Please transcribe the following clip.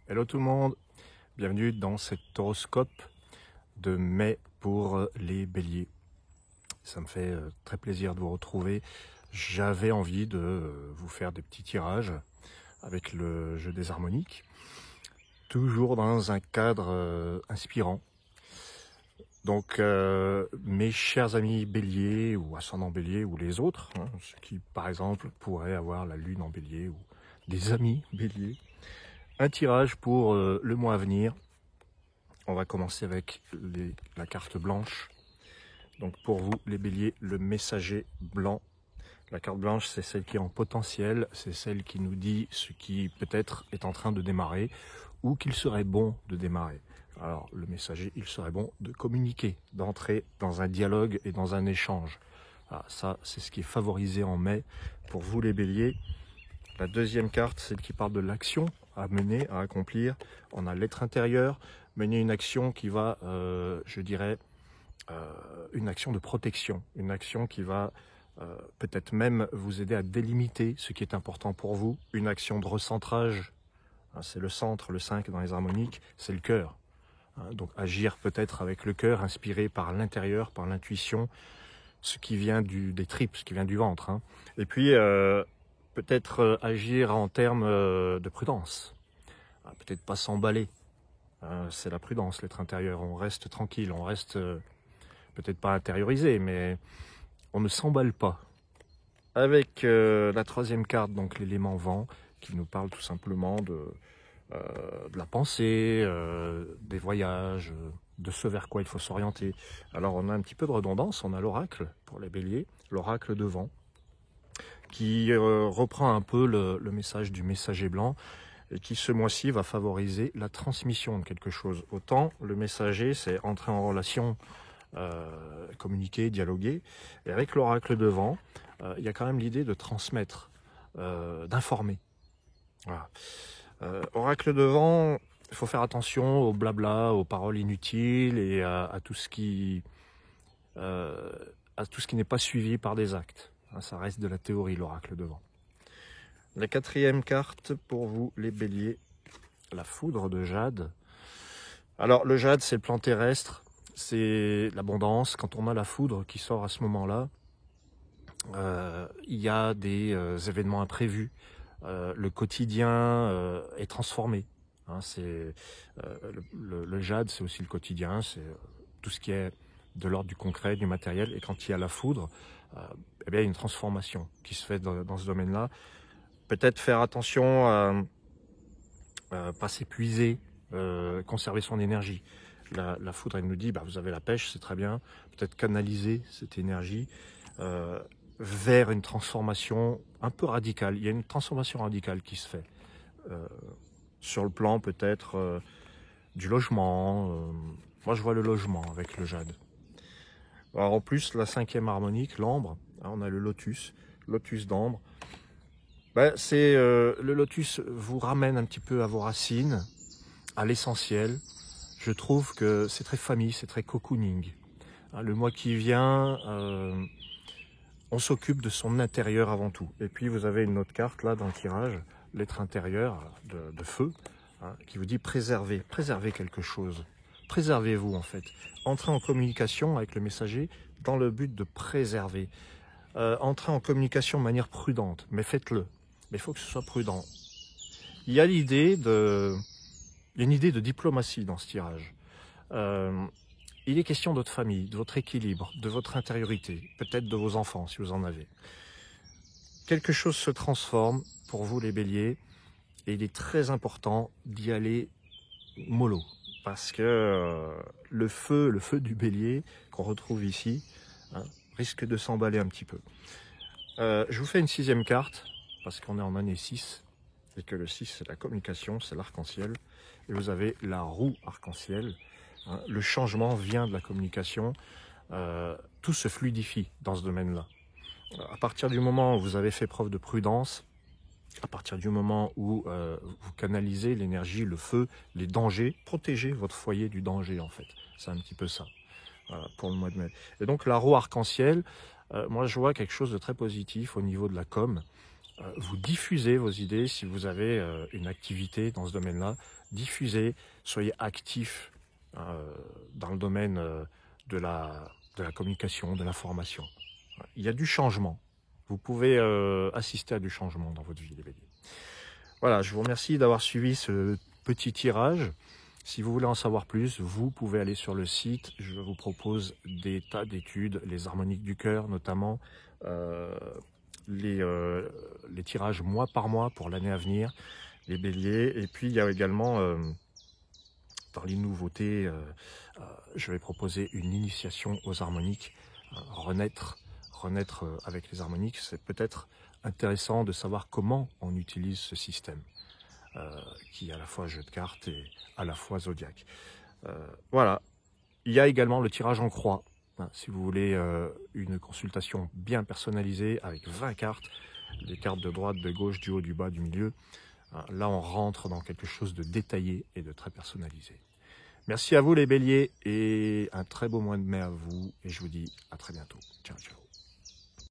Hello tout le monde, bienvenue dans cet horoscope de mai pour les béliers. Ça me fait très plaisir de vous retrouver. J'avais envie de vous faire des petits tirages avec le jeu des harmoniques, toujours dans un cadre inspirant. Donc mes chers amis béliers ou ascendant bélier ou les autres, ceux qui par exemple pourraient avoir la lune en bélier ou des amis béliers, un tirage pour le mois à venir. On va commencer avec la carte blanche. Donc pour vous, les béliers, le messager blanc. La carte blanche, c'est celle qui est en potentiel, c'est celle qui nous dit ce qui peut-être est en train de démarrer ou qu'il serait bon de démarrer. Alors le messager, il serait bon de communiquer, d'entrer dans un dialogue et dans un échange. Alors, ça, c'est ce qui est favorisé en mai pour vous les béliers. La deuxième carte, celle qui parle de l'action à mener, à accomplir. On a l'être intérieur, mener une action qui va, je dirais, une action de protection, une action qui va peut-être même vous aider à délimiter ce qui est important pour vous, une action de recentrage, c'est le centre, le 5 dans les harmoniques, c'est le cœur. Donc agir peut-être avec le cœur, inspiré par l'intérieur, par l'intuition, ce qui vient des tripes, ce qui vient du ventre. Et puis peut-être agir en termes de prudence, peut-être pas s'emballer. C'est la prudence, l'être intérieur. On reste tranquille, on reste peut-être pas intériorisé, mais on ne s'emballe pas. Avec la troisième carte, donc l'élément vent, qui nous parle tout simplement de la pensée, des voyages, de ce vers quoi il faut s'orienter. Alors on a un petit peu de redondance, on a l'oracle pour les béliers, l'oracle de vent, qui reprend un peu le message du messager blanc, et qui ce mois-ci va favoriser la transmission de quelque chose. Autant le messager, c'est entrer en relation, communiquer, dialoguer, et avec l'oracle de vent, il y a quand même l'idée de transmettre, d'informer. Voilà. Oracle de vent, il faut faire attention au blabla, aux paroles inutiles et à tout ce qui n'est pas suivi par des actes. Ça reste de la théorie, l'oracle de vent. La quatrième carte pour vous, les béliers, la foudre de jade. Alors, le jade, c'est le plan terrestre, c'est l'abondance. Quand on a la foudre qui sort à ce moment-là, il y a des événements imprévus. Le quotidien est transformé. Le jade, c'est aussi le quotidien, c'est tout ce qui est de l'ordre du concret, du matériel. Et quand il y a la foudre, eh bien, il y a une transformation qui se fait dans ce domaine-là. Peut-être faire attention à pas s'épuiser, conserver son énergie. La foudre, elle nous dit, vous avez la pêche, c'est très bien. Peut-être canaliser cette énergie vers une transformation un peu radicale. Il y a une transformation radicale qui se fait. Sur le plan peut-être du logement. Moi, je vois le logement avec le jade. Alors, en plus, la cinquième harmonique, l'ambre, on a le lotus d'ambre. Le lotus vous ramène un petit peu à vos racines, à l'essentiel. Je trouve que c'est très famille, c'est très cocooning. Le mois qui vient, on s'occupe de son intérieur avant tout. Et puis vous avez une autre carte là dans le tirage, l'être intérieur de feu, qui vous dit préserver quelque chose. Préservez-vous en fait. Entrez en communication avec le messager dans le but de préserver. Entrez en communication de manière prudente, mais faites-le. Mais il faut que ce soit prudent. Il y a une idée de diplomatie dans ce tirage. Il est question de votre famille, de votre équilibre, de votre intériorité, peut-être de vos enfants si vous en avez. Quelque chose se transforme pour vous les béliers et il est très important d'y aller mollo. Parce que le feu du bélier qu'on retrouve ici risque de s'emballer un petit peu. Je vous fais une sixième carte parce qu'on est en année 6 et que le 6 c'est la communication, c'est l'arc-en-ciel. Et vous avez la roue arc-en-ciel. Le changement vient de la communication. Tout se fluidifie dans ce domaine-là. À partir du moment où vous avez fait preuve de prudence, à partir du moment où vous canalisez l'énergie, le feu, les dangers, protégez votre foyer du danger en fait. C'est un petit peu ça pour le mois de mai. Et donc la roue arc-en-ciel, moi je vois quelque chose de très positif au niveau de la com. vous diffusez vos idées. Si vous avez une activité dans ce domaine-là, diffusez, soyez actifs dans le domaine de la communication, de l'information. Il y a du changement. Vous pouvez assister à du changement dans votre vie, les béliers. Voilà, je vous remercie d'avoir suivi ce petit tirage. Si vous voulez en savoir plus, vous pouvez aller sur le site. Je vous propose des tas d'études, les harmoniques du cœur notamment, les tirages mois par mois pour l'année à venir, les béliers. Et puis il y a également, dans les nouveautés, je vais proposer une initiation aux harmoniques, renaître avec les harmoniques. C'est peut-être intéressant de savoir comment on utilise ce système, qui est à la fois jeu de cartes et à la fois zodiaque. Voilà. Il y a également le tirage en croix. Si vous voulez une consultation bien personnalisée avec 20 cartes, les cartes de droite, de gauche, du haut, du bas, du milieu, là on rentre dans quelque chose de détaillé et de très personnalisé. Merci à vous les béliers et un très beau mois de mai à vous et je vous dis à très bientôt. Ciao, ciao.